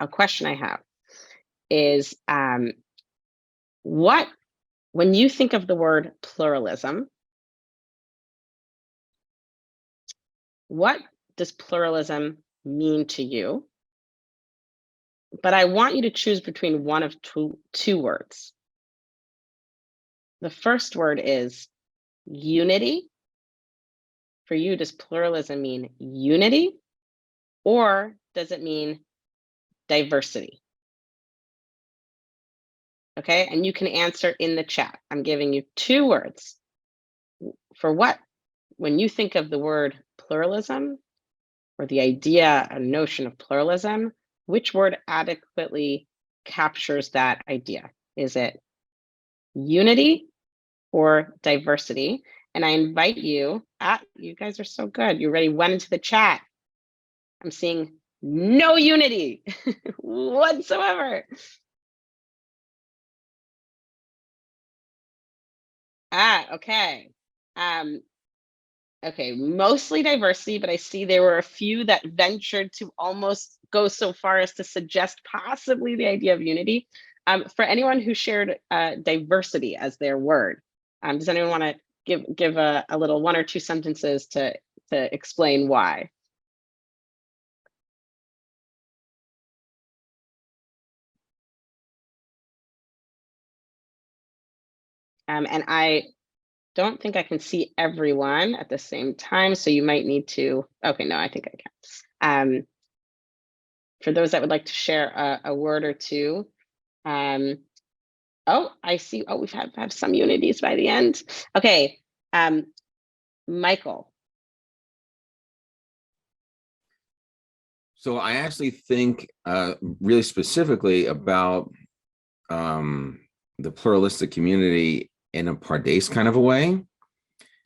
a question I have is when you think of the word pluralism, what does pluralism mean to you? But I want you to choose between one of two words. The first word is unity. For you, does pluralism mean unity, or does it mean diversity? Okay, and you can answer in the chat. I'm giving you two words. For what? When you think of the word pluralism, or the idea, a notion of pluralism, which word adequately captures that idea? Is it unity or diversity? And I invite you, you guys are so good. You already went into the chat. I'm seeing no unity whatsoever. Okay. Okay, mostly diversity, but I see there were a few that ventured to almost go so far as to suggest possibly the idea of unity. For anyone who shared diversity as their word, does anyone want to give a little one or two sentences to explain why? And I don't think I can see everyone at the same time, so you might need to, okay, no, I think I can. For those that would like to share a word or two, oh, I see, oh, we've have some unities by the end. Okay, Michael. So I actually think really specifically about the pluralistic community in a Pardes kind of a way.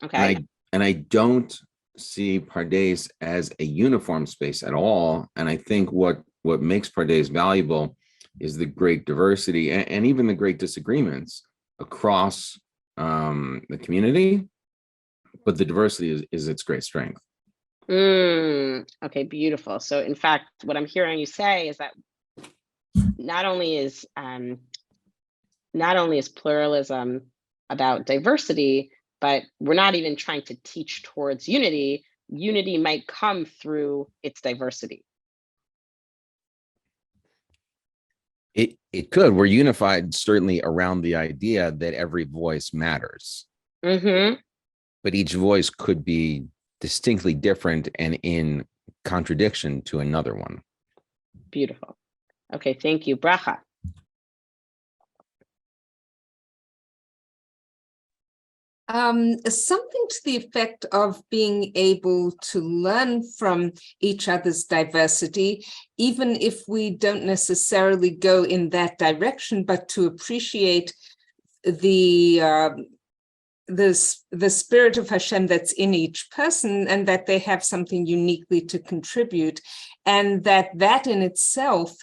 Okay. And I don't see Pardes as a uniform space at all. And I think what makes Pardes valuable is the great diversity and even the great disagreements across the community. But the diversity is its great strength. Okay, beautiful. So in fact, what I'm hearing you say is that not only is pluralism about diversity, but we're not even trying to teach towards unity. Unity might come through its diversity. It could. We're unified certainly around the idea that every voice matters. But each voice could be distinctly different and in contradiction to another one. Beautiful. Okay, thank you. Bracha. Something to the effect of being able to learn from each other's diversity, even if we don't necessarily go in that direction, but to appreciate the spirit of Hashem that's in each person, and that they have something uniquely to contribute, and that in itself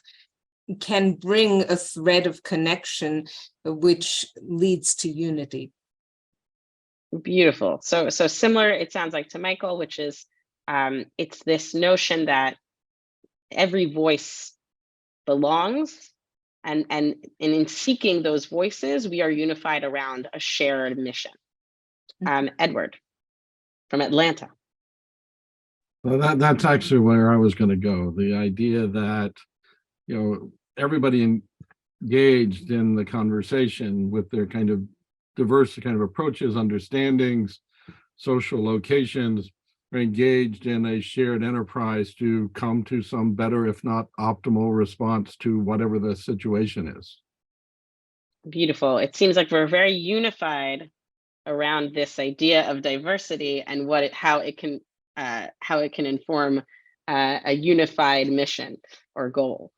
can bring a thread of connection which leads to unity. Beautiful. So similar, it sounds like, to Michael, which is it's this notion that every voice belongs, and in seeking those voices, we are unified around a shared mission. Edward from Atlanta. Well, that's actually where I was going to go. The idea that, everybody engaged in the conversation with their kind of diverse kind of approaches, understandings, social locations, are engaged in a shared enterprise to come to some better, if not optimal, response to whatever the situation is. Beautiful. It seems like we're very unified around this idea of diversity and how it can inform a unified mission or goal.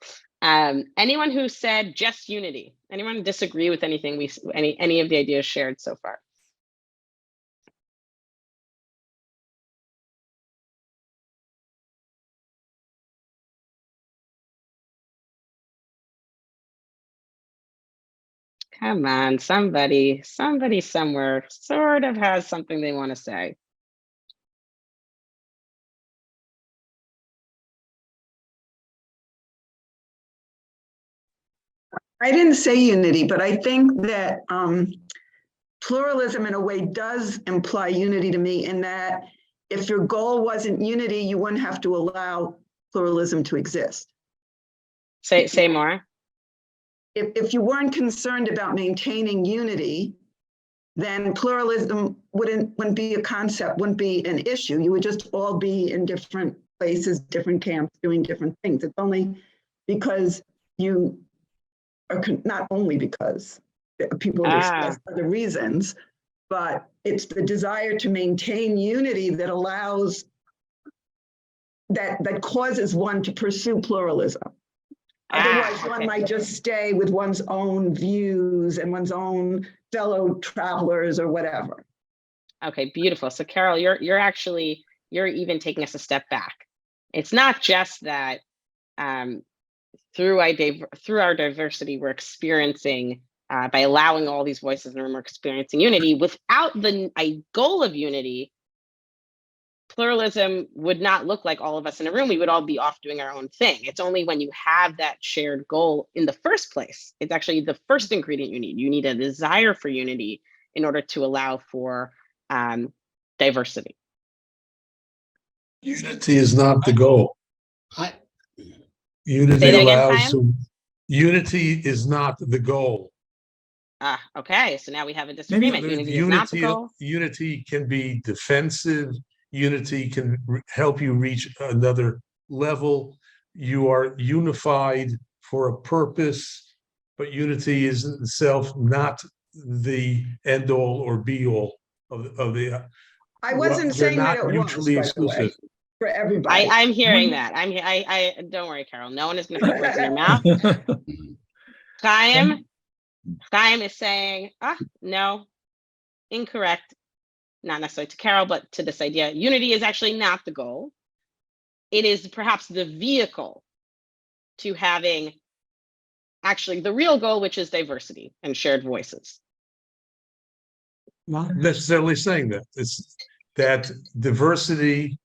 Anyone who said just unity? Anyone disagree with anything any of the ideas shared so far? Come on, somebody somewhere sort of has something they want to say. I didn't say unity, but I think that pluralism in a way does imply unity to me, in that if your goal wasn't unity, you wouldn't have to allow pluralism to exist. Say more. If you weren't concerned about maintaining unity, then pluralism wouldn't be a concept, wouldn't be an issue. You would just all be in different places, different camps, doing different things. It's only because you are, not only because people have expressed other reasons, but it's the desire to maintain unity that allows, that causes one to pursue pluralism. Otherwise, one might just stay with one's own views and one's own fellow travelers or whatever. Okay, beautiful. So Carol, you're even taking us a step back. It's not just that through our diversity, we're experiencing, by allowing all these voices in the room, we're experiencing unity. Without the goal of unity, pluralism would not look like all of us in a room. We would all be off doing our own thing. It's only when you have that shared goal in the first place. It's actually the first ingredient you need. You need a desire for unity in order to allow for diversity. Unity is not the goal. Unity Say that again, allows Chaim? unity is not the goal. Okay, so now we have a disagreement. Unity is not the goal. Unity can be defensive. Unity can help you reach another level. You are unified for a purpose, but unity is in itself not the end all or be all of the. I wasn't saying that it was, mutually exclusive. For everybody. I'm hearing that. I don't worry, Carol. No one is going to put words in your mouth. Chaim is saying, no, incorrect. Not necessarily to Carol, but to this idea. Unity is actually not the goal. It is perhaps the vehicle to having actually the real goal, which is diversity and shared voices. Not necessarily saying that. It's that diversity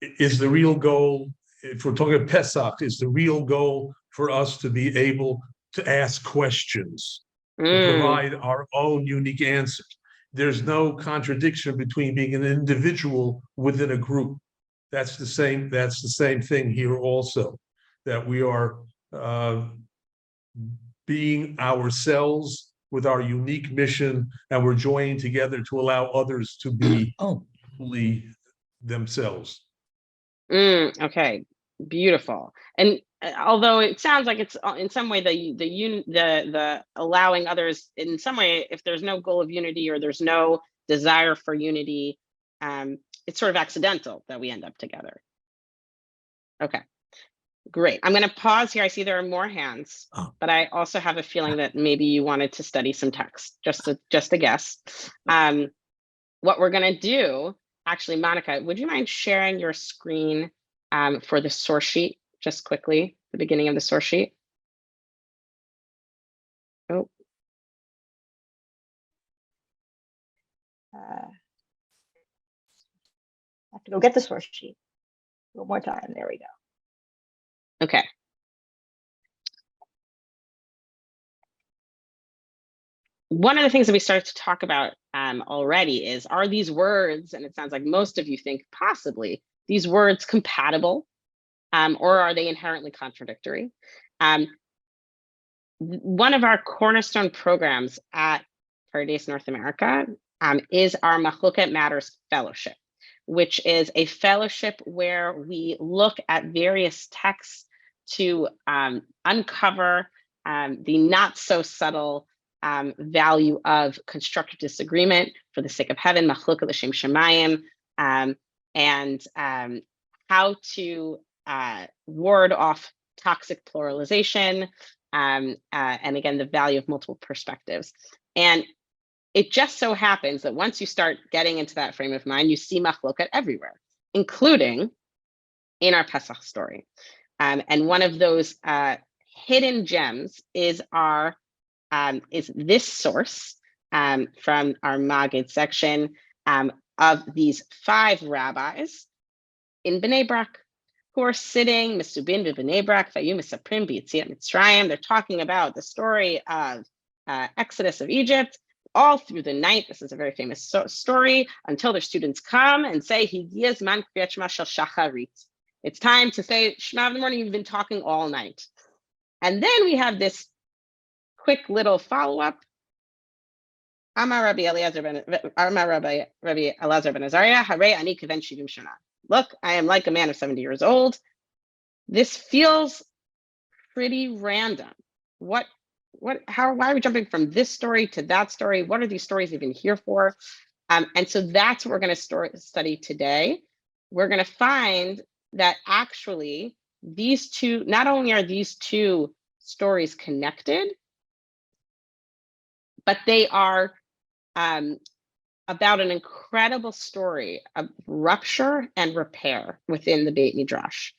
is the real goal. If we're talking Pesach, is the real goal for us to be able to ask questions, to provide our own unique answers. There's no contradiction between being an individual within a group. That's the same thing here also, that we are being ourselves with our unique mission, and we're joining together to allow others to be fully themselves. Okay, beautiful. And although it sounds like it's in some way the allowing others, in some way, if there's no goal of unity or there's no desire for unity, it's sort of accidental that we end up together. Okay, great. I'm going to pause here. I see there are more hands, but I also have a feeling that maybe you wanted to study some text, just a guess. What we're going to do, actually, Monica, would you mind sharing your screen for the source sheet, just quickly, the beginning of the source sheet? Oh. I have to go get the source sheet one more time. There we go. Okay. One of the things that we started to talk about already is, are these words, and it sounds like most of you think possibly, these words compatible, or are they inherently contradictory? One of our cornerstone programs at Pardes North America is our Machloket Matters Fellowship, which is a fellowship where we look at various texts to uncover the not so subtle value of constructive disagreement for the sake of heaven, Machloket L'Shem Shemayim, and how to ward off toxic pluralization, and again, the value of multiple perspectives. And it just so happens that once you start getting into that frame of mind, you see Machloket everywhere, including in our Pesach story. And one of those hidden gems is this source from our Maggid section of these 5 rabbis in Bnei Brak, who are sitting, Misubin b'Bnei Brak, Vayu Misaprim b'Yetziat Mitzrayim. They're talking about the story of Exodus of Egypt all through the night. This is a very famous story until their students come and say, "Higiyaz man kriyat shema shel shacharit." It's time to say Shema in the morning. You've been talking all night. And then we have this quick little follow-up. Amar Rabbi Elazar ben Azariah, Hare ani kiven shivim shana. Look, I am like a man of 70 years old. This feels pretty random. Why are we jumping from this story to that story? What are these stories even here for? And so that's what we're going to study today. We're going to find that actually these two, not only are these two stories connected, but they are about an incredible story of rupture and repair within the Beit Midrash.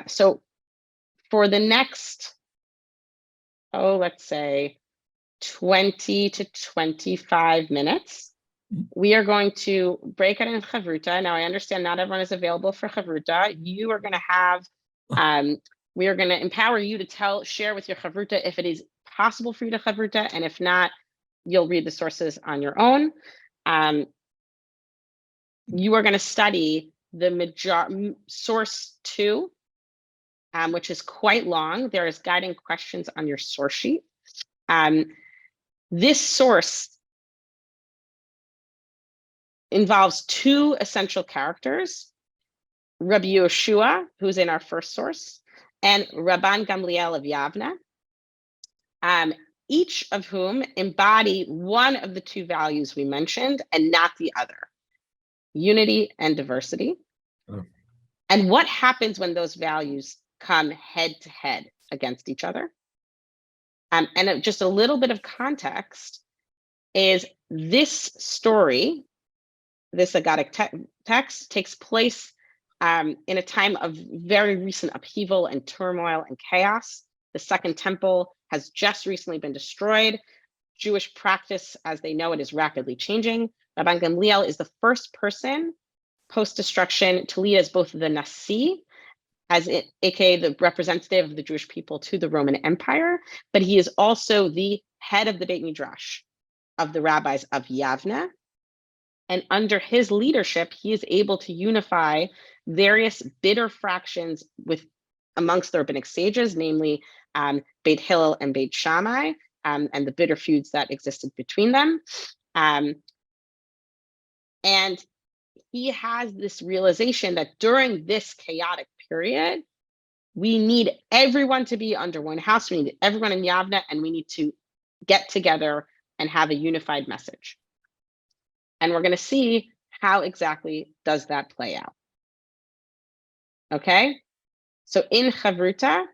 So for the next, let's say 20 to 25 minutes, we are going to break it in Chavruta. Now, I understand not everyone is available for Chavruta. You are going to have, we are going to empower you to share with your Chavruta if it is possible for you to Chavruta, and if not, you'll read the sources on your own. You are going to study the source 2, which is quite long. There is guiding questions on your source sheet. This source involves 2 essential characters, Rabbi Yoshua, who's in our first source, and Rabban Gamliel of Yavna, each of whom embody one of the 2 values we mentioned and not the other, unity and diversity. Oh. And what happens when those values come head to head against each other? And just a little bit of context is this story, this Haggadic text takes place in a time of very recent upheaval and turmoil and chaos. The Second Temple has just recently been destroyed. Jewish practice, as they know it, is rapidly changing. Rabban Gamliel is the first person post-destruction to lead as both the Nasi, aka the representative of the Jewish people to the Roman Empire, but he is also the head of the Beit Midrash of the rabbis of Yavna. And under his leadership, he is able to unify various bitter fractions amongst the rabbinic sages, namely Beit Hillel and Beit Shammai, and the bitter feuds that existed between them. And he has this realization that during this chaotic period, we need everyone to be under one house. We need everyone in Yavna, and we need to get together and have a unified message. And we're going to see how exactly does that play out. Okay, so in Chavruta,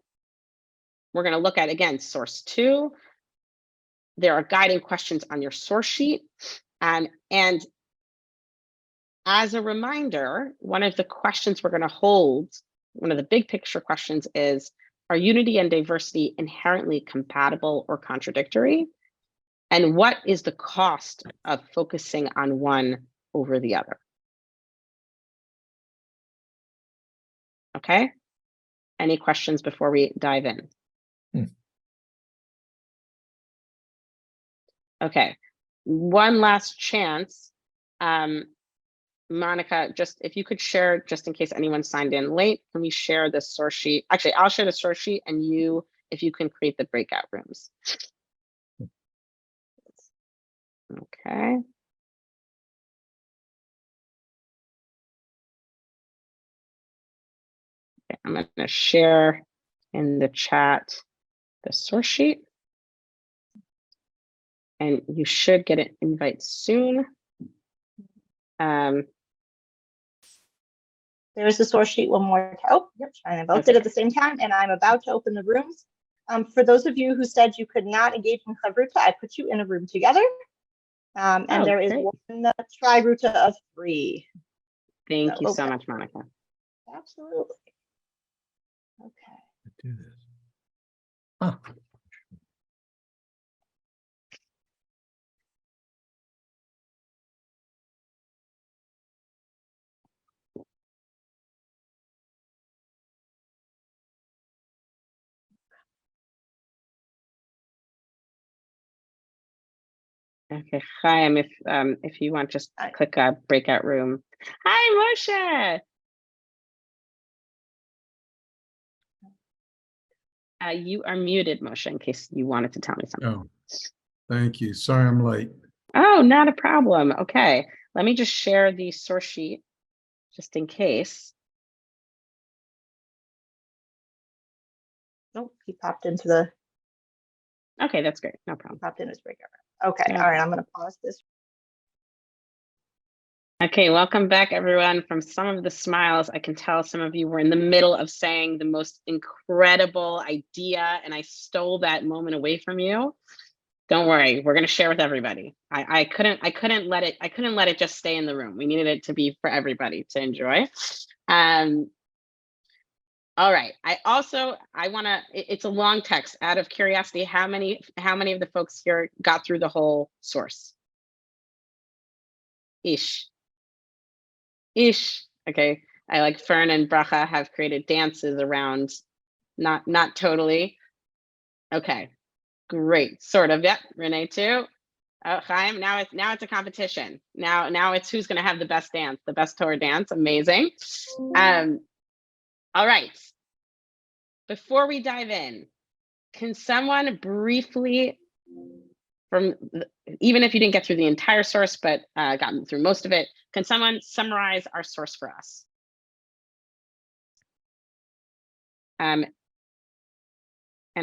we're going to look at, again, source 2. There are guiding questions on your source sheet. And as a reminder, one of the questions we're going to hold, one of the big picture questions is, are unity and diversity inherently compatible or contradictory? And what is the cost of focusing on one over the other? Okay, any questions before we dive in? Okay, one last chance. Monica, just if you could share, just in case anyone signed in late, can we share the source sheet? Actually, I'll share the source sheet, and if you can create the breakout rooms. Okay. I'm going to share in the chat the source sheet, and you should get an invite soon. There's the source sheet one more time. Oh, yep, I both did at the same time, and I'm about to open the rooms. For those of you who said you could not engage in Chavruta, I put you in a room together. And there is one Tri-Ruta of 3. Thank you so much, Monica. Absolutely. Okay. Do this. Huh. Okay, Chaim, if you want, just Hi. click breakout room. Hi, Moshe. You are muted, Moshe, in case you wanted to tell me something. Oh, thank you. Sorry I'm late. Oh, not a problem. Okay, let me just share the source sheet, just in case. Nope, he popped into the, Okay, that's great. No he problem. popped in his breakout room. Okay, No all right, I'm gonna pause this. Okay, welcome back, everyone. From some of the smiles, I can tell some of you were in the middle of saying the most incredible idea, and I stole that moment away from you. Don't worry, we're going to share with everybody. I couldn't let it just stay in the room. We needed it to be for everybody to enjoy. All right. I want to. It's a long text. Out of curiosity, how many of the folks here got through the whole source? Ish. Okay. I like Fern and Bracha have created dances around. Not totally. Okay. Great. Sort of. Yep. Renee too. Oh, Chaim, now it's a competition. Now it's who's going to have the best dance, the best Torah dance. Amazing. All right. Before we dive in, can someone briefly, even if you didn't get through the entire source, but gotten through most of it, can someone summarize our source for us? And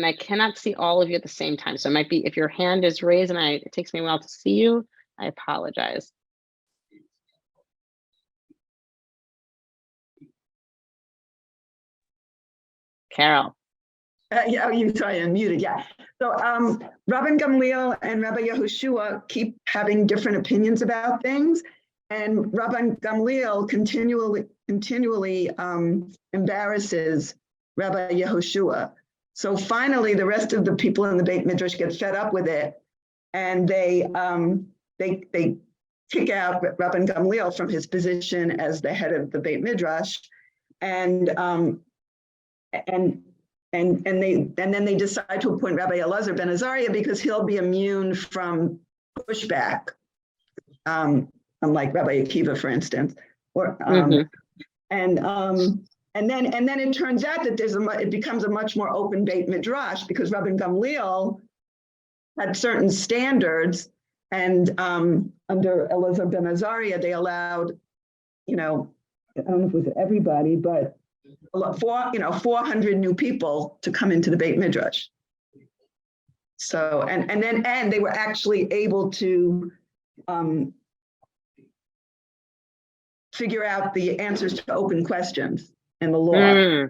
I cannot see all of you at the same time. So it might be if your hand is raised and it takes me a while to see you, I apologize. Carol. Yeah, you sorry, unmuted. Yeah. So Rabban Gamliel and Rabbi Yehoshua keep having different opinions about things, and Rabban Gamliel continually embarrasses Rabbi Yehoshua. So finally, the rest of the people in the Beit Midrash get fed up with it, and they kick out Rabban Gamliel from his position as the head of the Beit Midrash, and then they decide to appoint Rabbi Elazar ben Azariah because he'll be immune from pushback, unlike Rabbi Akiva, for instance. And then it turns out that it becomes a much more open Beit Midrash because Rabban Gamliel had certain standards, and under Elazar ben Azariah they allowed, I don't know if it was everybody, but 400 new people to come into the Beit Midrash. So, and they were actually able to figure out the answers to open questions in the law.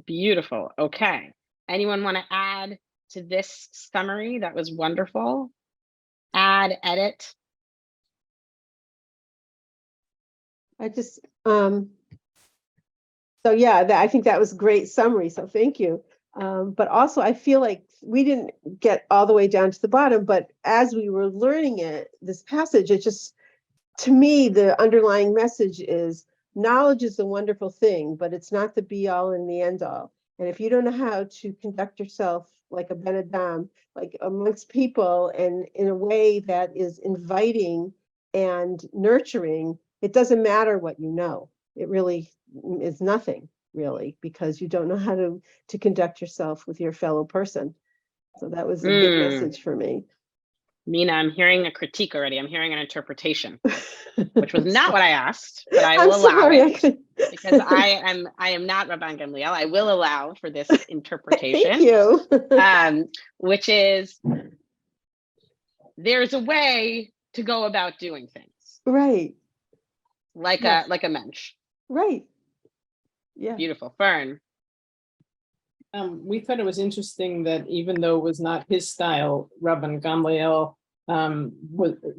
Beautiful. Okay. Anyone want to add to this summary? That was wonderful. Add, edit. I just, so yeah, I think that was a great summary. So thank you. But also I feel like we didn't get all the way down to the bottom, but as we were learning this passage, it just, to me, the underlying message is knowledge is a wonderful thing, but it's not the be all and the end all. And if you don't know how to conduct yourself like a Ben Adam, like amongst people and in a way that is inviting and nurturing, it doesn't matter what you know. It really is nothing, really, because you don't know how to conduct yourself with your fellow person. So that was a big message for me. Mina, I'm hearing a critique already. I'm hearing an interpretation, which was not what I asked, but I will allow it because I am not Rabban Gamliel. I will allow for this interpretation. Thank you. Which is, there's a way to go about doing things. Right. Like a mensch. Right. Yeah. Beautiful. Fern. We thought it was interesting that even though it was not his style, Rabban Gamliel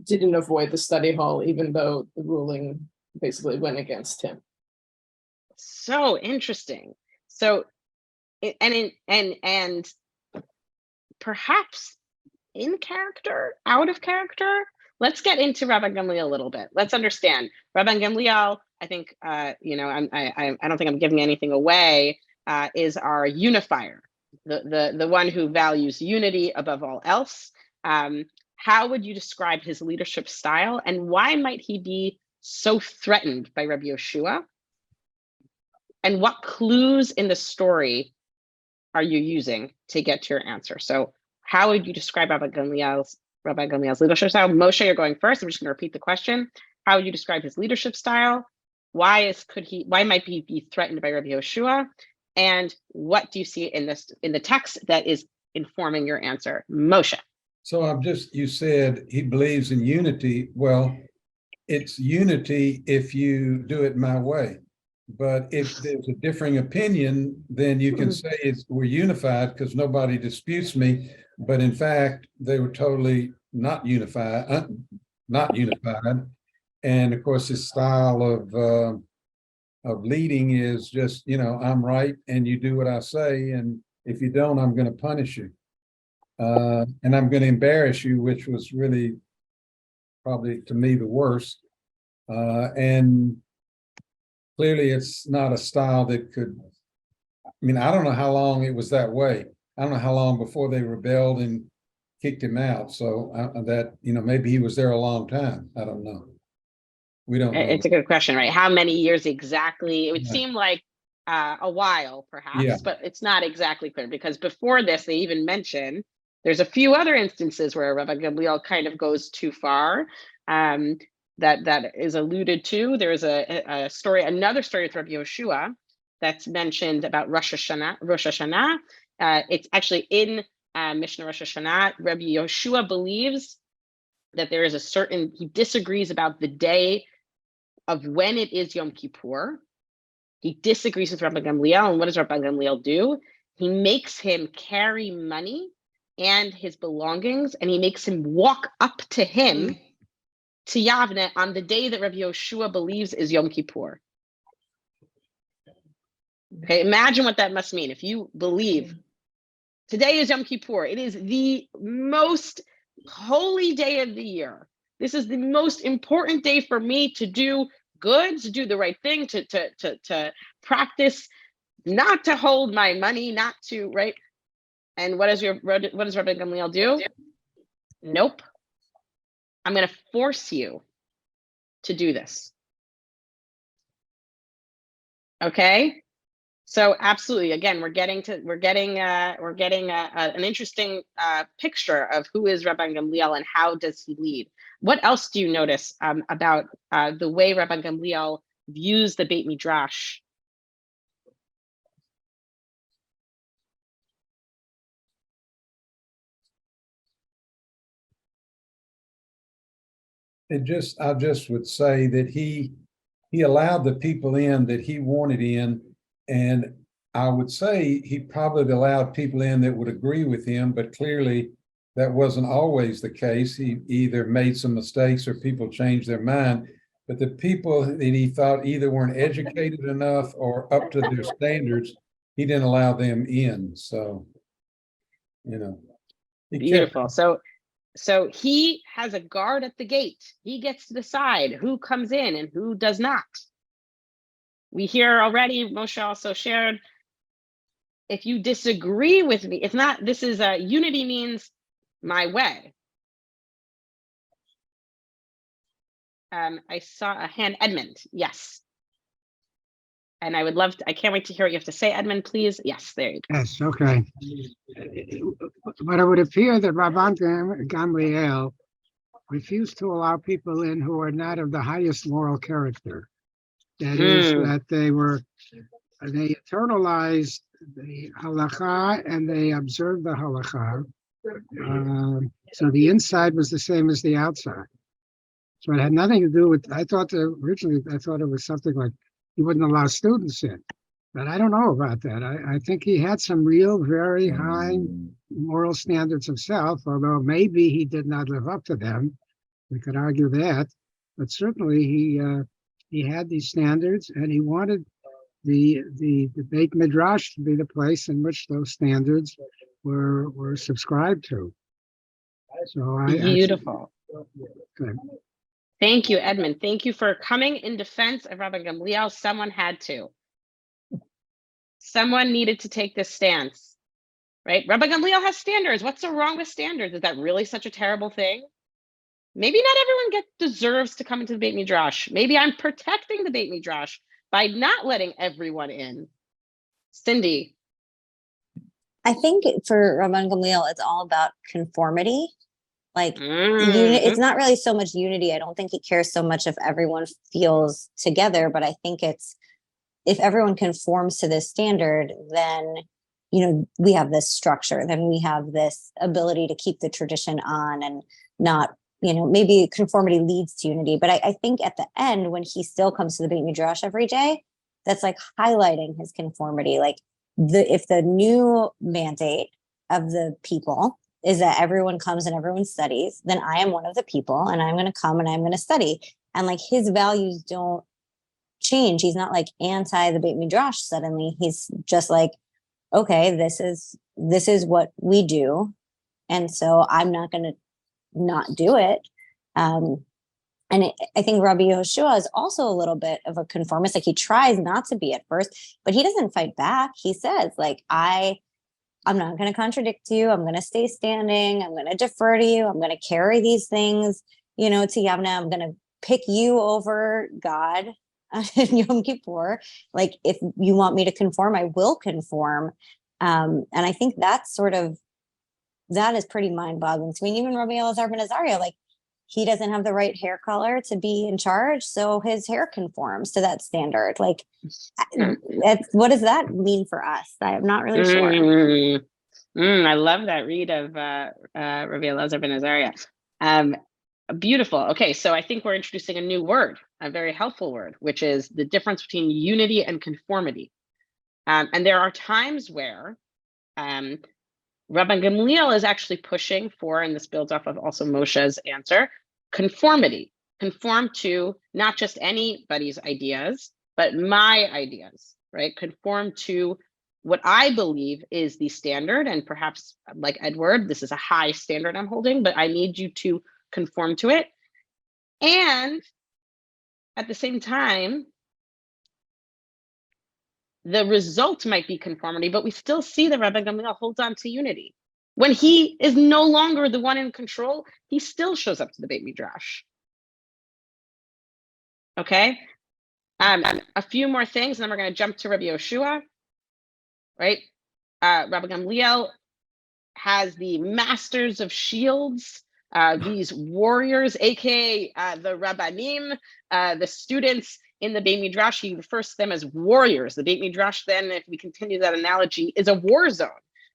didn't avoid the study hall, even though the ruling basically went against him. So interesting. So, and perhaps in character, out of character. Let's get into Rabban Gamliel a little bit. Let's understand Rabban Gamliel. I think I don't think I'm giving anything away. Is our unifier. the one who values unity above all else. How would you describe his leadership style, and why might he be so threatened by Rabbi Yehoshua? And what clues in the story are you using to get to your answer? So how would you describe Rabbi Gamliel's leadership style? Moshe, you're going first. I'm just going to repeat the question. How would you describe his leadership style? Why might he be threatened by Rabbi Yehoshua? And what do you see in the text that is informing your answer? Moshe. So you said he believes in unity. Well, it's unity if you do it my way. But if there's a differing opinion, then you can say we're unified because nobody disputes me. But in fact, they were totally not unified. And of course, his style of leading is just, I'm right and you do what I say. And if you don't, I'm going to punish you. And I'm going to embarrass you, which was really probably to me the worst. And clearly it's not a style that I don't know how long it was that way. I don't know how long before they rebelled and kicked him out. So maybe he was there a long time. I don't know. We don't know. It's a good question, right? How many years exactly? It would seem like a while, perhaps, but it's not exactly clear, because before this, they even mention there's a few other instances where Rabbi Gamliel kind of goes too far. That is alluded to. There's another story with Rabbi Yehoshua that's mentioned about Rosh Hashanah. It's actually in Mishnah Rosh Hashanah. Rabbi Yehoshua believes that there is he disagrees about the day of when it is Yom Kippur. He disagrees with Rabbi Gamliel, and what does Rabbi Gamliel do? He makes him carry money and his belongings, and he makes him walk up to him to Yavne on the day that Rabbi Yehoshua believes is Yom Kippur. Okay, imagine what that must mean. If you believe today is Yom Kippur, it is the most holy day of the year. This is the most important day for me to do good, to do the right thing, to practice, not to hold my money, not to, right? And what does Rabbi Gamliel do? Nope. I'm going to force you to do this. Okay. So absolutely. Again, we're getting an interesting picture of who is Rabbi Gamliel and how does he lead. What else do you notice about the way Rabbi Gamliel views the Beit Midrash? I just would say that he allowed the people in that he wanted in, and I would say he probably allowed people in that would agree with him, but clearly that wasn't always the case. He either made some mistakes or people changed their mind, but the people that he thought either weren't educated enough or up to their standards, he didn't allow them in. So, Beautiful. So he has a guard at the gate. He gets to decide who comes in and who does not. We hear already, Moshe also shared, if you disagree with me, unity means my way. I saw a hand, Edmund, yes. And I can't wait to hear what you have to say, Edmund, please. Yes, there you go. Yes, okay. But it would appear that Rabban Gamliel refused to allow people in who are not of the highest moral character. That is, that they internalized the halakha and they observed the halakha. So the inside was the same as the outside. So it had nothing to do with, originally I thought it was something like he wouldn't allow students in. But I don't know about that. I think he had some real, very high moral standards himself, although maybe he did not live up to them. We could argue that. But certainly he had these standards, and he wanted the Beit Midrash to be the place in which those standards were subscribed to. So Beautiful. Good. Thank you, Edmund. Thank you for coming in defense of Rabbi Gamliel. Someone had to. Someone needed to take this stance. right? Rabbi Gamliel has standards. What's so wrong with standards? Is that really such a terrible thing? Maybe not everyone deserves to come into the Beit Midrash. Maybe I'm protecting the Beit Midrash by not letting everyone in. Cindy. I think for Rabban Gamliel, it's all about conformity. Like, it's not really so much unity. I don't think he cares so much if everyone feels together, but I think it's if everyone conforms to this standard, then, we have this structure, then we have this ability to keep the tradition on and not, maybe conformity leads to unity. But I think at the end, when he still comes to the Beit Midrash every day, that's like highlighting his conformity. Like if the new mandate of the people is that everyone comes and everyone studies, then I am one of the people and I'm going to come and I'm going to study. And like his values don't change. He's not like anti the Beit Midrash suddenly. He's just like, okay, this is what we do. And so I'm not going to not do it. I think Rabbi Yehoshua is also a little bit of a conformist. Like he tries not to be at first, but he doesn't fight back. He says like, I'm not going to contradict you. I'm going to stay standing. I'm going to defer to you. I'm going to carry these things, to Yavna. I'm going to pick you over God in Yom Kippur. Like, if you want me to conform, I will conform. And I think that is pretty mind-boggling to me. Even Rabbi Elazar ben Azariah, like, he doesn't have the right hair color to be in charge, so his hair conforms to that standard. Like, what does that mean for us? I'm not really sure. I love that read of Rabbi Elazar ben Azariah. Beautiful. Okay, so I think we're introducing a new word, a very helpful word, which is the difference between unity and conformity. And there are times where Rabban Gamliel is actually pushing for, and this builds off of also Moshe's answer, conformity. Conform to not just anybody's ideas, but my ideas, right? Conform to what I believe is the standard, and perhaps like Edward, this is a high standard I'm holding, but I need you to conform to it. And at the same time, the result might be conformity, but we still see that Rabbi Gamliel holds on to unity. When he is no longer the one in control, he still shows up to the Beit Midrash. Okay? A few more things, and then we're going to jump to Rabbi Yehoshua, right? Rabbi Gamliel has the masters of shields, these warriors, aka the Rabbanim, the students in the Beit Midrash. He refers to them as warriors. The Beit Midrash, then, if we continue that analogy, is a war zone.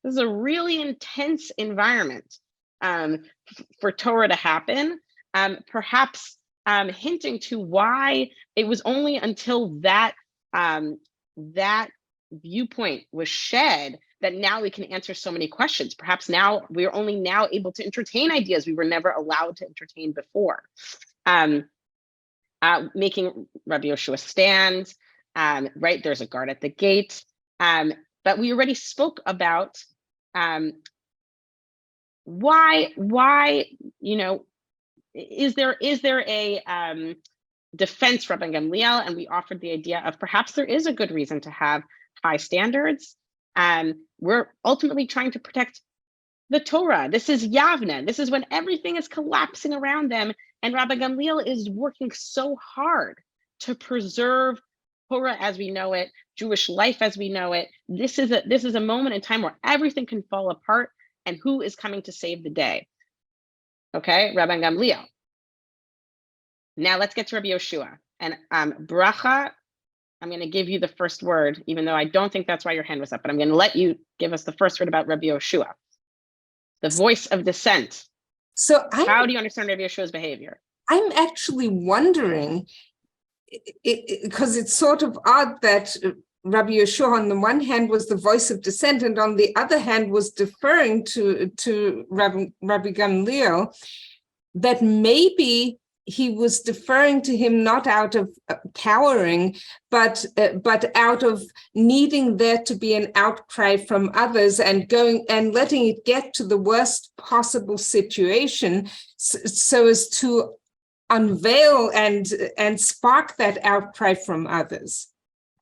This is a really intense environment for Torah to happen, perhaps hinting to why it was only until that viewpoint was shed that now we can answer so many questions. Perhaps now we're only now able to entertain ideas we were never allowed to entertain before. Making Rabbi Yehoshua stand, right? There's a guard at the gate. But we already spoke about why, is there a defense for Rabban Gamliel? And we offered the idea of perhaps there is a good reason to have high standards. We're ultimately trying to protect the Torah. This is Yavne. This is when everything is collapsing around them. And Rabbi Gamliel is working so hard to preserve Torah as we know it, Jewish life as we know it. This is a moment in time where everything can fall apart, and who is coming to save the day? Okay, Rabbi Gamliel. Now let's get to Rabbi Yehoshua. And bracha, I'm going to give you the first word, even though I don't think that's why your hand was up, but I'm going to let you give us the first word about Rabbi Yehoshua, the voice of dissent. So how do you understand Rabbi Yeshua's behavior? I'm actually wondering, because it's sort of odd that Rabbi Yehoshua on the one hand was the voice of dissent, and on the other hand was deferring to Rabbi Gamliel, that maybe he was deferring to him not out of cowering, but out of needing there to be an outcry from others and going and letting it get to the worst possible situation, so as to unveil and spark that outcry from others.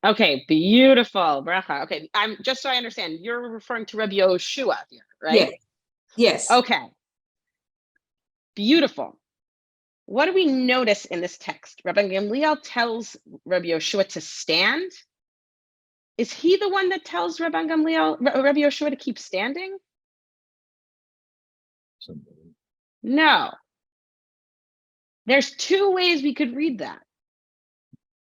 Okay, beautiful, bracha. Okay, I'm just so I understand, you're referring to Rabbi Yoshua here, right? Yes. Okay, beautiful. What do we notice in this text? Rabbi Gamliel tells Rabbi Yoshua to stand. Is he the one that tells Rabbi Yoshua to keep standing? No. There's two ways we could read that,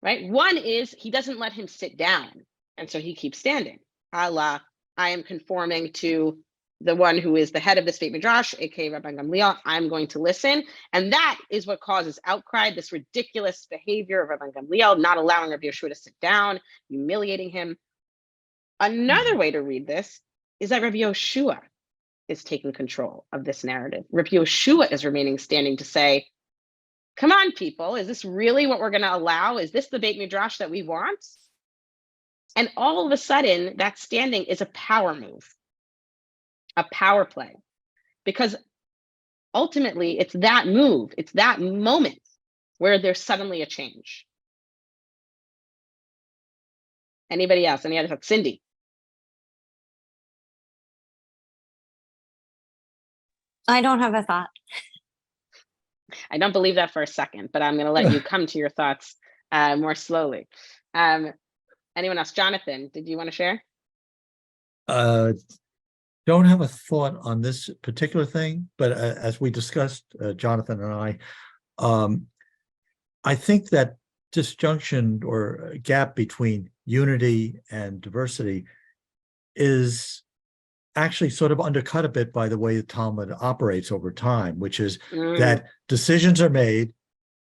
right? One is he doesn't let him sit down, and so he keeps standing. Allah, I am conforming to the one who is the head of this Beit Midrash, aka Rabbi Gamliel. I'm going to listen. And that is what causes outcry, this ridiculous behavior of Rabbi Gamliel, not allowing Rabbi Yoshua to sit down, humiliating him. Another way to read this is that Rabbi Yoshua is taking control of this narrative. Rabbi Yoshua is remaining standing to say, come on, people, is this really what we're going to allow? Is this the Beit Midrash that we want? And all of a sudden, that standing is a power move, a power play, because ultimately it's that move, it's that moment where there's suddenly a change. Anybody else? Any other thoughts? Cindy? I don't have a thought. I don't believe that for a second, but I'm going to let you come to your thoughts more slowly. Anyone else? Jonathan, did you want to share? Don't have a thought on this particular thing, but as we discussed, Jonathan and I think that disjunction or gap between unity and diversity is actually sort of undercut a bit by the way the Talmud operates over time, which is that decisions are made,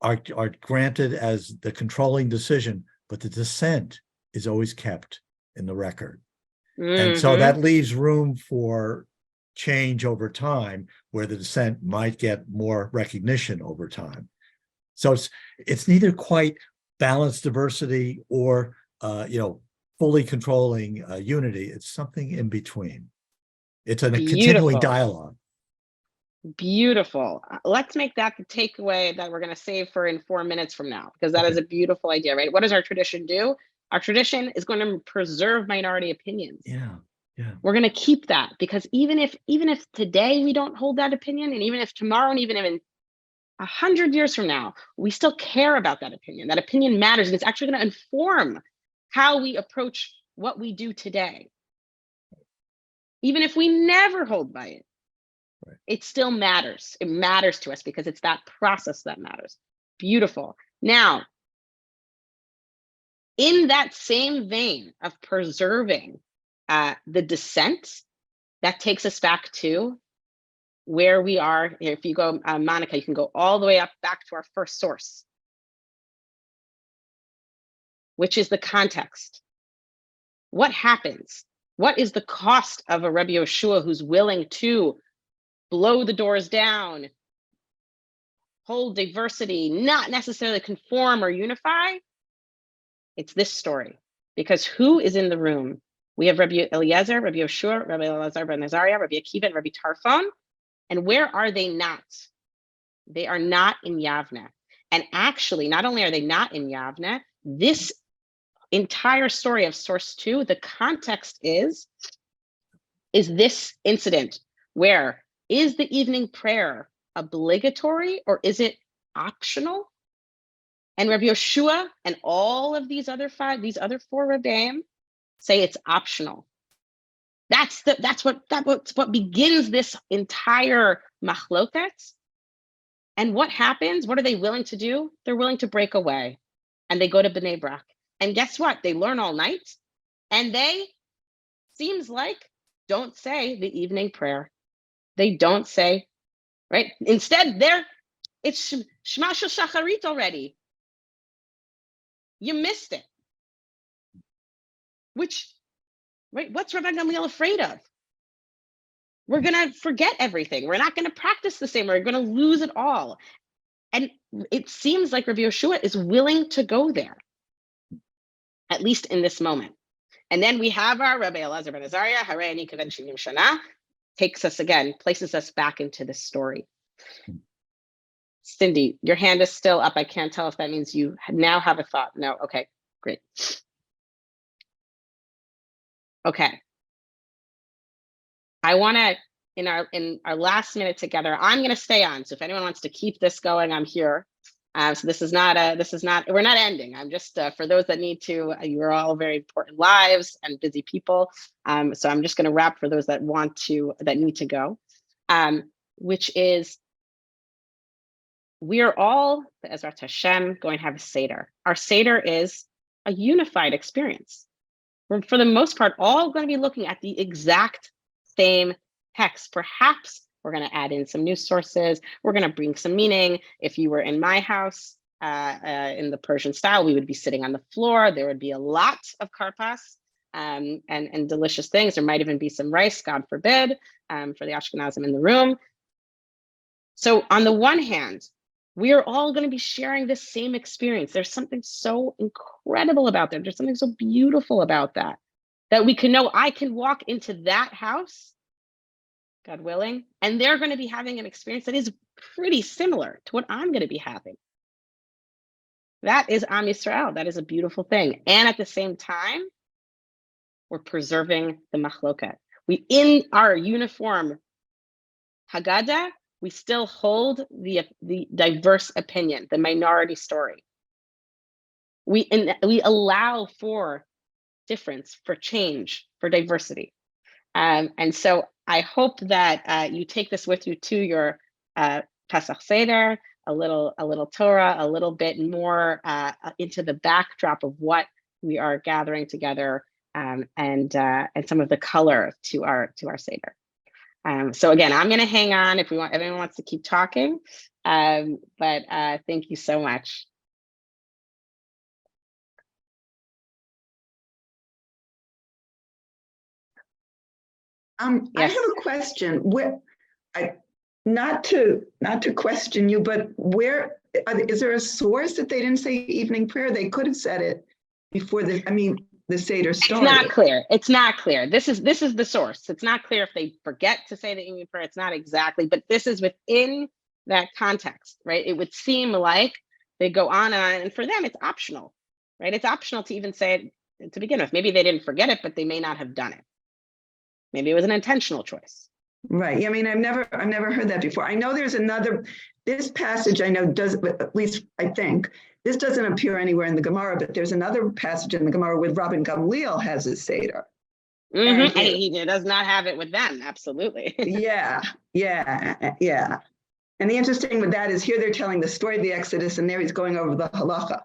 are granted as the controlling decision, but the dissent is always kept in the record. And so that leaves room for change over time, where the dissent might get more recognition over time. So it's neither quite balanced diversity or fully controlling unity. It's something in between. It's a continuing dialogue. Beautiful. Let's make that the takeaway that we're going to save for in 4 minutes from now, because that is a beautiful idea, right? What does our tradition do? Our tradition is going to preserve minority opinions. Yeah. We're going to keep that, because even if today we don't hold that opinion, and even if tomorrow, and even in 100 years from now, we still care about that opinion. That opinion matters, and it's actually going to inform how we approach what we do today. Even if we never hold by it, it still matters. It matters to us because it's that process that matters. Beautiful. Now, in that same vein of preserving the dissent, that takes us back to where we are. If you go, Monica, you can go all the way up back to our first source, which is the context. What happens? What is the cost of a Rabbi Yoshua who's willing to blow the doors down, hold diversity, not necessarily conform or unify? It's this story. Because who is in the room? We have Rabbi Eliezer, Rabbi Yoshua, Rabbi Elazar ben Azariah, Rabbi Akiva, and Rabbi Tarfon. And where are they not? They are not in Yavne. And actually, not only are they not in Yavne, this entire story of source 2, the context is this incident where is the evening prayer obligatory or is it optional? And Rabbi Yoshua and all of these other 4 Rebbeim say it's optional. That's what begins this entire machloket. And what happens? What are they willing to do? They're willing to break away, and they go to Bnei Brak. And guess what? They learn all night, and they, seems like, don't say the evening prayer. They don't say, right? Instead, it's Shema Shel Shacharit already. You missed it. What's Rabbi Gamliel afraid of? We're going to forget everything. We're not going to practice the same. We're going to lose it all. And it seems like Rabbi Yoshua is willing to go there, at least in this moment. And then we have our Rabbi Elazar ben Azariah, Harei Ani Kaven Shinim Shana, takes us again, places us back into this story. Cindy, your hand is still up. I can't tell if that means you now have a thought. No, okay, great. Okay. I want to, in our last minute together, I'm going to stay on. So if anyone wants to keep this going, I'm here. So we're not ending. I'm just, for those that need to, you're all very important lives and busy people. So I'm just going to wrap for those that need to go, which is, we are all, Be'ezrat Hashem, going to have a Seder. Our Seder is a unified experience. We're, for the most part, all going to be looking at the exact same text. Perhaps we're going to add in some news sources. We're going to bring some meaning. If you were in my house in the Persian style, we would be sitting on the floor. There would be a lot of karpas and delicious things. There might even be some rice, God forbid, for the Ashkenazim in the room. So on the one hand, we are all going to be sharing this same experience. There's something so incredible about that. There's something so beautiful about that, that we can know I can walk into that house, God willing, and they're going to be having an experience that is pretty similar to what I'm going to be having. That is Am Yisrael. That is a beautiful thing. And at the same time, we're preserving the machloket. We, in our uniform Haggadah, we still hold the diverse opinion, the minority story. We allow for difference, for change, for diversity. And so I hope that you take this with you to your Pesach Seder, a little Torah, a little bit more into the backdrop of what we are gathering together, and some of the color to our Seder. So again, I'm going to hang on if everyone wants to keep talking, but thank you so much. I Yes. have a question. Not to question you, but is there a source that they didn't say evening prayer? They could have said it before the Seder started. It's not clear. It's not clear. This is the source. It's not clear if they forget to say the evening prayer. It's not exactly, but this is within that context, right? It would seem like they go on, and for them, it's optional, right? It's optional to even say it to begin with. Maybe they didn't forget it, but they may not have done it. Maybe it was an intentional choice. Right. Yeah, I mean, I've never heard that before. I know there's this passage I know does, at least I think, this doesn't appear anywhere in the Gemara, but there's another passage in the Gemara where Rabba Gamliel has a Seder. And he does not have it with them. Absolutely. Yeah. And the interesting with that is here they're telling the story of the Exodus, and there he's going over the halacha.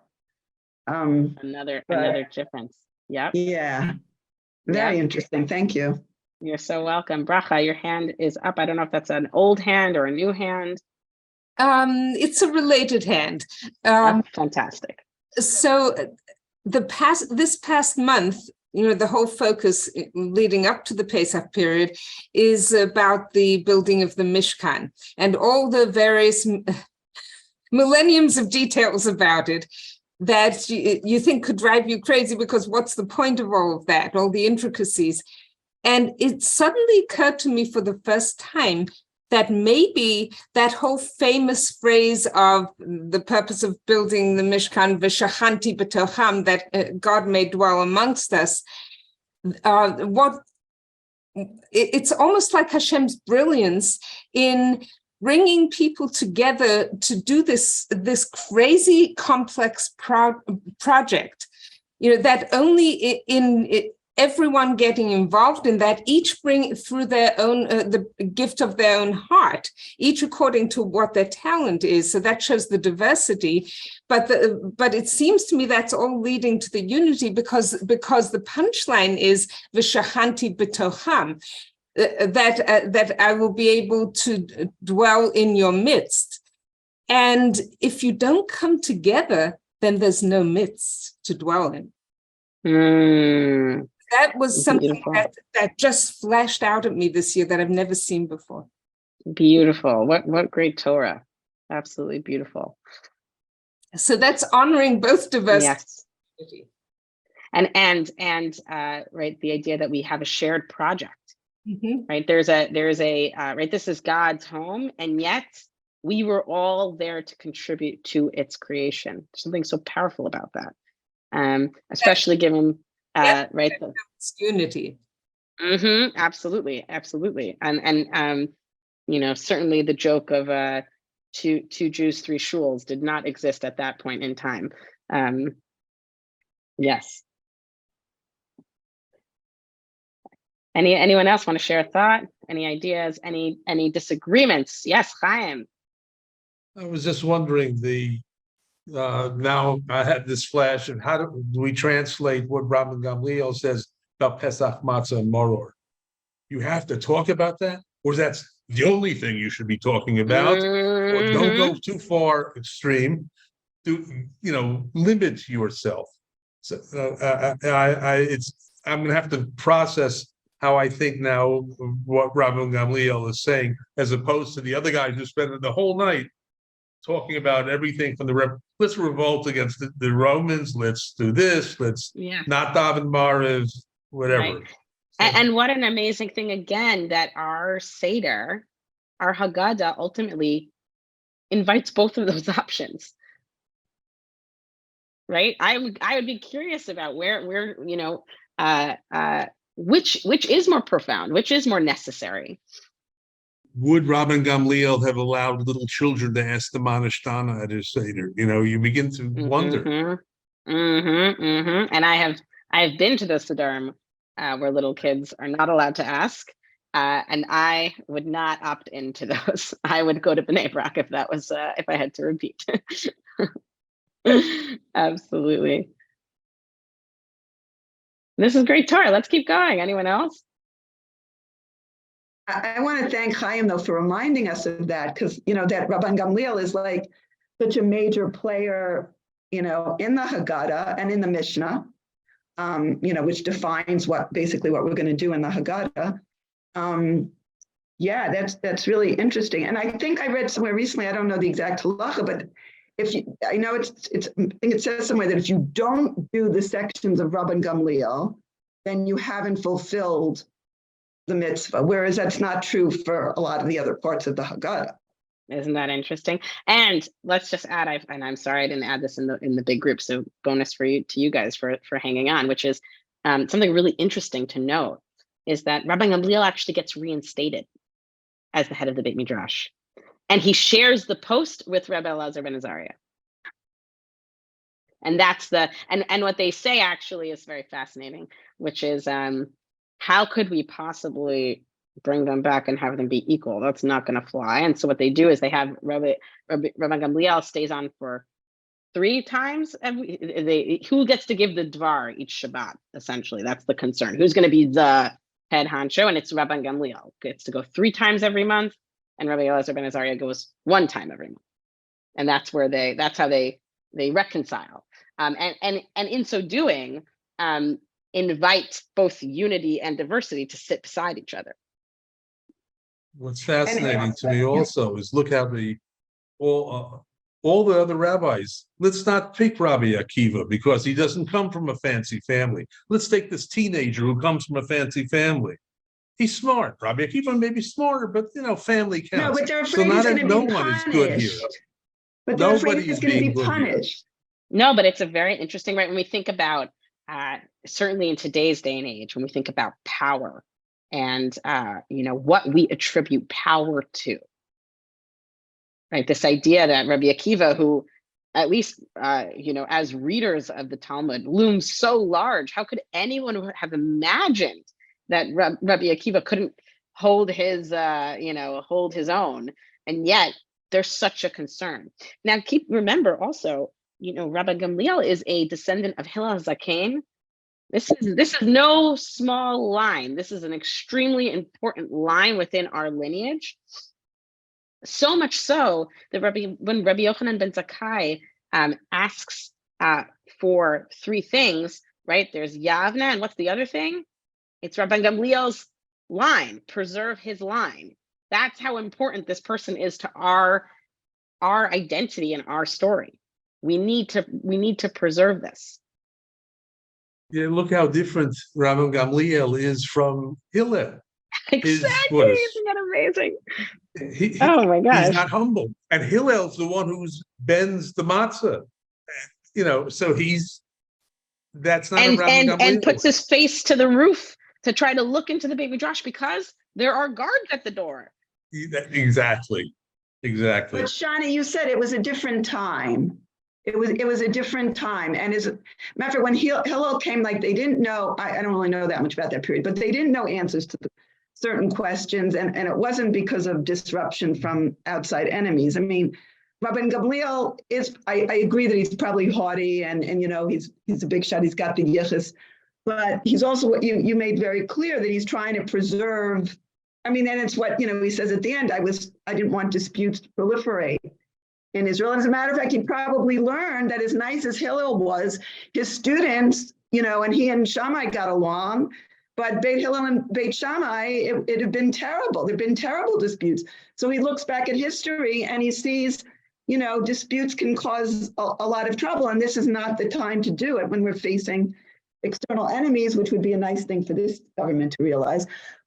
Another difference. Yep. Yeah. Very interesting. Thank you. You're so welcome. Bracha, your hand is up. I don't know if that's an old hand or a new hand. It's a related hand. Fantastic. So this past month, the whole focus leading up to the Pesach period is about the building of the Mishkan and all the various millenniums of details about it that you think could drive you crazy, because what's the point of all of that, all the intricacies? And it suddenly occurred to me for the first time that maybe that whole famous phrase of the purpose of building the Mishkan, V'shachanti b'tocham, that God may dwell amongst us, it's almost like Hashem's brilliance in bringing people together to do this crazy complex project, that only in everyone getting involved in that, each bring through their own, the gift of their own heart, each according to what their talent is. So that shows the diversity. But it seems to me that's all leading to the unity, because the punchline is V'shachanti b'tocham, that I will be able to dwell in your midst. And if you don't come together, then there's no midst to dwell in. That was something that just flashed out at me this year that I've never seen before. Beautiful. What great Torah. Absolutely beautiful. So that's honoring both diversity. Yes. And right, the idea that we have a shared project. Mm-hmm. Right. There's a right, this is God's home, and yet we were all there to contribute to its creation. There's something so powerful about that. Especially given right, it's unity. Absolutely, absolutely. And certainly the joke of two Jews, three shuls did not exist at that point in time. Yes. Anyone else want to share a thought? Any ideas? Any disagreements? Yes, Chaim. I was just wondering, now I had this flash of how do we translate what Rabbi Gamliel says about Pesach matzah and maror? You have to talk about that, or that's the only thing you should be talking about, or don't go too far extreme. Limit yourself. So I'm going to have to process how I think now of what Rabbi Gamliel is saying, as opposed to the other guys who spend the whole night talking about everything from let's revolt against the Romans, let's do this, let's not daven Mariv, whatever. Right. And what an amazing thing again that our Seder, our Haggadah, ultimately invites both of those options. Right? I would be curious about where which is more profound, which is more necessary. Would Rabban Gamliel have allowed little children to ask the Manishtana at his Seder? You begin to wonder. And I have been to the Sederim where little kids are not allowed to ask, and I would not opt into those. I would go to Bnei Brak if that was if I had to repeat. Absolutely. This is great Torah. Let's keep going. Anyone else? I want to thank Chaim, though, for reminding us of that, because, that Rabban Gamliel is like such a major player, in the Haggadah and in the Mishnah, which defines basically what we're going to do in the Haggadah. That's really interesting. And I think I read somewhere recently, I don't know the exact halacha, but I think it says somewhere that if you don't do the sections of Rabban Gamliel, then you haven't fulfilled the mitzvah, whereas that's not true for a lot of the other parts of the Haggadah. Isn't that interesting? And let's just add, I'm sorry I didn't add this in the big group, so bonus to you guys for hanging on, which is something really interesting to note, is that Rabbi Gamliel actually gets reinstated as the head of the Beit Midrash. And he shares the post with Rebbe Elazar ben Azariah. And that's and what they say actually is very fascinating, which is how could we possibly bring them back and have them be equal? That's not going to fly. And so what they do is they have Rabbi Gamliel stays on for 3 times. Who gets to give the dvar each Shabbat? Essentially, that's the concern. Who's going to be the head honcho? And it's Rabbi Gamliel gets to go 3 times every month, and Rabbi Elazar ben Azariah goes 1 time every month. And that's how they reconcile. And in so doing, invite both unity and diversity to sit beside each other. What's fascinating to me also is look how all the other rabbis. Let's not pick Rabbi Akiva because he doesn't come from a fancy family. Let's take this teenager who comes from a fancy family. He's smart. Rabbi Akiva may be smarter, but family counts. No, but they're afraid he's going to be punished. But they're afraid he's going to be punished. No, but it's a very interesting, right? When we think about, certainly in today's day and age, when we think about power and, what we attribute power to, right? This idea that Rabbi Akiva, who at least, as readers of the Talmud, looms so large, how could anyone have imagined that Rabbi Akiva couldn't hold his own? And yet there's such a concern. Now, remember also, Rabbi Gamliel is a descendant of Hillel Zaken. This is no small line. This is an extremely important line within our lineage. So much so that when Rabbi Yochanan ben Zakkai asks for 3 things, right? There's Yavna, and what's the other thing? It's Rabbi Gamliel's line. Preserve his line. That's how important this person is to our identity and our story. We need to preserve this. Yeah, look how different Rabbi Gamliel is from Hillel. Exactly, isn't that amazing? Oh my gosh. He's not humble. And Hillel's the one who bends the matzah. So that's not and puts his face to the roof to try to look into the Beit Midrash because there are guards at the door. Exactly. Exactly. But Shani, you said it was a different time. It was a different time. And as a matter of fact, when Hillel came, like they didn't know, I don't really know that much about that period, but they didn't know answers to certain questions. And it wasn't because of disruption from outside enemies. I mean, Rabban Gamliel is, I agree that he's probably haughty and he's a big shot, he's got the yichus, but he's also what you made very clear that he's trying to preserve. I mean, and it's what, he says at the end, I didn't want disputes to proliferate in Israel. And as a matter of fact, he probably learned that as nice as Hillel was, his students, and he and Shammai got along, but Beit Hillel and Beit Shammai, it had been terrible. There'd been terrible disputes. So he looks back at history and he sees, disputes can cause a lot of trouble. And this is not the time to do it when we're facing external enemies, which would be a nice thing for this government to realize.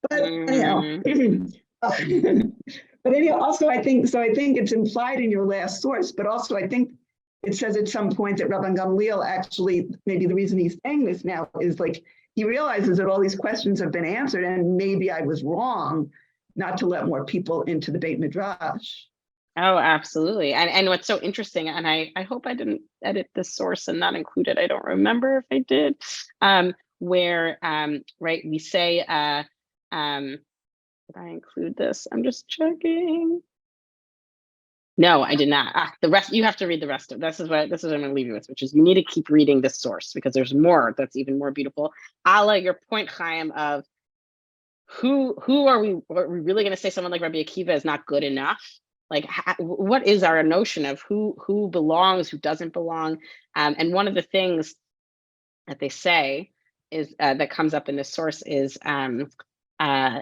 But but anyhow, also I think it's implied in your last source, but also I think it says at some point that Rabban Gamliel actually, maybe the reason he's saying this now is like he realizes that all these questions have been answered and maybe I was wrong not to let more people into the Beit Midrash. Oh, absolutely. And what's so interesting, and I hope I didn't edit this source and not include it. I don't remember if I did, where, right, we say, did I include this? I'm just checking. No, I did not. The rest, you have to read the rest of this. Is what I'm going to leave you with, which is you need to keep reading this source because there's more that's even more beautiful. Ala, your point, Chaim, of who are we really going to say someone like Rabbi Akiva is not good enough? Like, what is our notion of who belongs, who doesn't belong? And one of the things that they say is that comes up in this source is Rabbi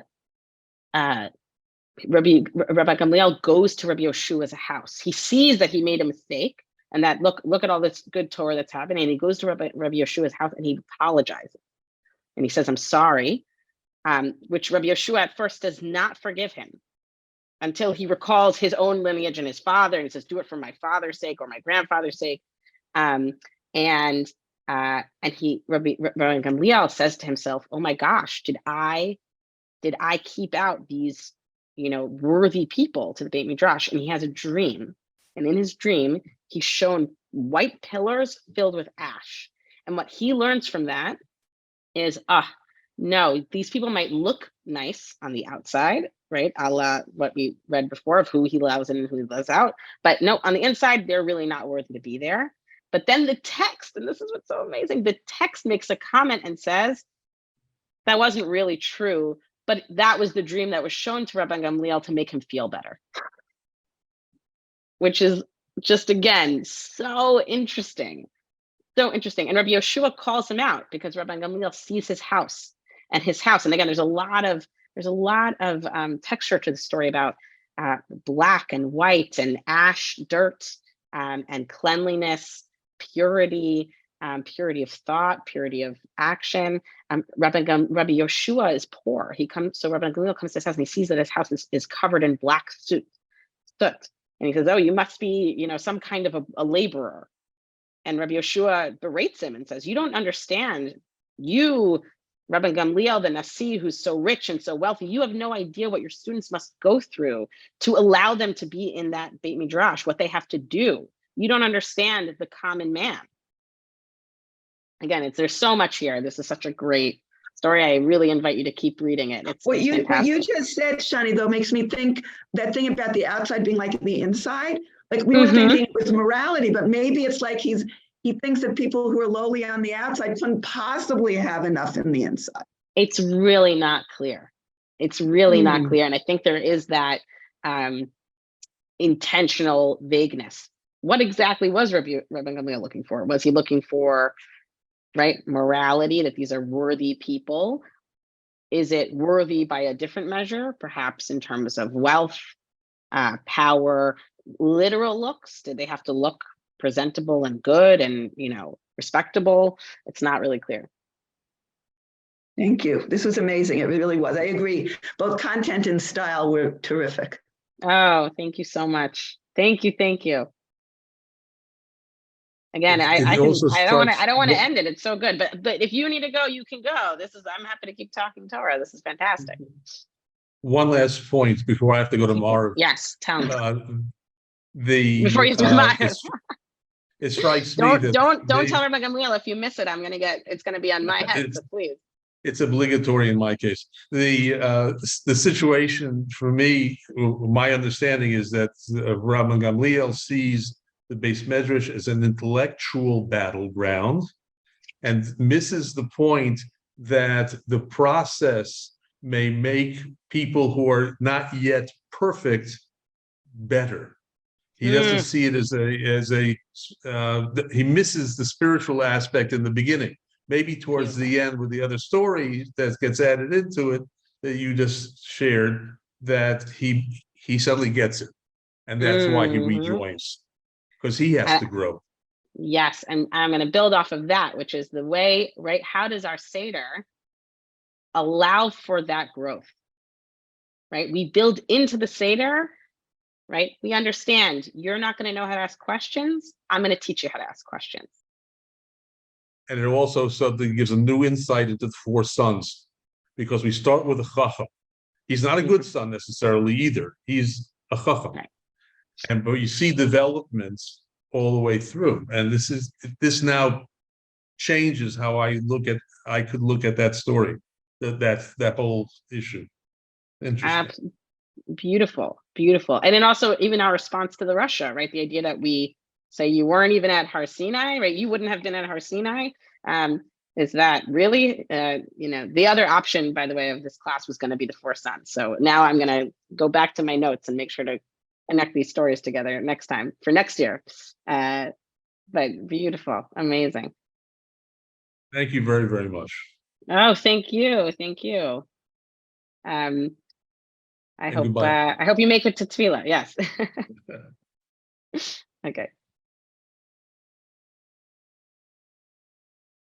Gamliel goes to Rabbi Yeshua's house. He sees that he made a mistake and that look at all this good Torah that's happening. And he goes to Rabbi Yeshua's house and he apologizes. And he says, I'm sorry, which Rabbi Yeshua at first does not forgive him until he recalls his own lineage and his father. And he says, do it for my father's sake or my grandfather's sake. And Rabbi Gamliel says to himself, oh my gosh, did I keep out these, worthy people to the Beit Midrash? And he has a dream. And in his dream, he's shown white pillars filled with ash. And what he learns from that is, no, these people might look nice on the outside, right? A la what we read before of who he loves in and who he loves out. But no, on the inside, they're really not worthy to be there. But then the text, and this is what's so amazing, the text makes a comment and says, that wasn't really true, but that was the dream that was shown to Rabban Gamliel to make him feel better. Which is just, again, so interesting. So interesting. And Rabbi Yeshua calls him out because Rabban Gamliel sees his house. And again, there's a lot of texture to the story about black and white and ash, dirt, and cleanliness, purity, purity of thought, purity of action. Rabbi Yeshua is poor. So Rabban Gamliel comes to his house and he sees that his house is covered in black soot. And he says, oh, you must be, some kind of a laborer. And Rabbi Yeshua berates him and says, you don't understand. You, Rabban Gamliel, the Nasi, who's so rich and so wealthy, you have no idea what your students must go through to allow them to be in that Beit Midrash, what they have to do. You don't understand the common man. Again, there's so much here. This is such a great story. I really invite you to keep reading it. What you just said, Shani, though, makes me think that thing about the outside being like the inside. Like we were thinking it was morality, but maybe it's like he thinks that people who are lowly on the outside couldn't possibly have enough in the inside. It's really not clear. It's really not clear. And I think there is that intentional vagueness. What exactly was Rabban Gamliel looking for? Was he looking for, right, morality, that these are worthy people? Is it worthy by a different measure, perhaps in terms of wealth, power, literal looks? Did they have to look presentable and good and, respectable? It's not really clear. Thank you. This was amazing. It really was. I agree. Both content and style were terrific. Oh, thank you so much. Thank you. Again, It I also don't want to strikes- end it. It's so good, but if you need to go, you can go. I'm happy to keep talking Torah. This is fantastic. One last point before I have to go tomorrow. Yes, tell me. Before you do it strikes me that don't tell Rabbi Gamliel if you miss it. It's gonna be on my head. So please. It's obligatory in my case. The situation for me, my understanding is that Rabbi Gamliel sees the Beis Medrash as an intellectual battleground and misses the point that the process may make people who are not yet perfect better. He doesn't see it he misses the spiritual aspect in the beginning. Maybe towards the end with the other story that gets added into it that you just shared, that he suddenly gets it. And that's why he rejoins, because he has to grow. Yes, and I'm going to build off of that, which is the way, right? How does our Seder allow for that growth, right? We build into the Seder, right? We understand you're not going to know how to ask questions. I'm going to teach you how to ask questions. And it also something gives a new insight into the four sons, because we start with a chacham. He's not a good son necessarily either. He's a chacham, right. But you see developments all the way through, and this now changes how I could look at that story, that whole issue. Interesting. Beautiful, and then also even our response to the Russia, right? The idea that we say you weren't even at Har Sinai, right? You wouldn't have been at Har Sinai. Is that really, the other option, by the way, of this class was going to be the four sons. So now I'm going to go back to my notes and make sure to connect these stories together next time for next year. But beautiful, amazing. Thank you very, very much. Oh, thank you. I hope you make it to Tefillah. Yes. Okay.